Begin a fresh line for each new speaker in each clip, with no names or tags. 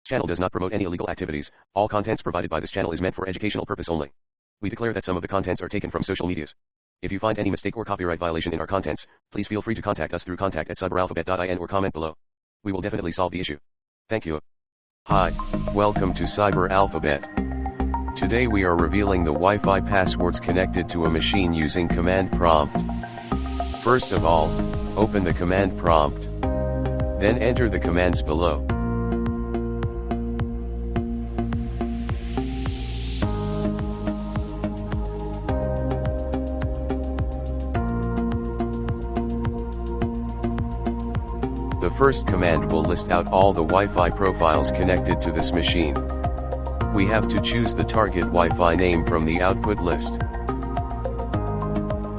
channel does not promote any illegal activities. All contents provided by this channel is meant for educational purpose only. We declare that some of the contents are taken from social medias. If you find any mistake or copyright violation in our contents, please feel free to contact us through contact@cyberalphabet.in or comment below. We will definitely solve the issue. Thank you.
Hi, welcome to CyberAlphabet. Today we are revealing the Wi-Fi passwords connected to a machine using command prompt. First of all, open the command prompt. Then enter the commands below. The first command will list out all the Wi-Fi profiles connected to this machine. We have to choose the target Wi-Fi name from the output list.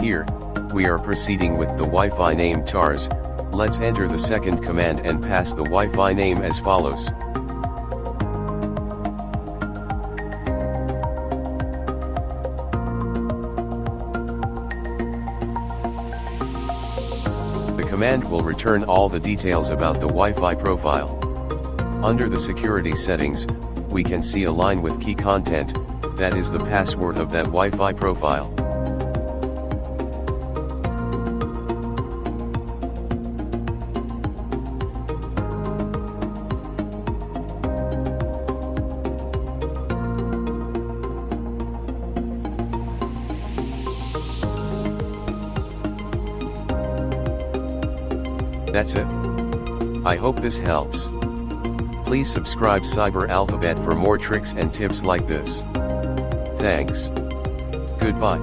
Here, we are proceeding with the Wi-Fi name TARS. Let's enter the second command and pass the Wi-Fi name as follows. The command will return all the details about the Wi-Fi profile. Under the security settings, we can see a line with key content, that is the password of that Wi-Fi profile. That's it. I hope this helps. Please subscribe CyberAlphabet for more tricks and tips like this. Thanks. Goodbye.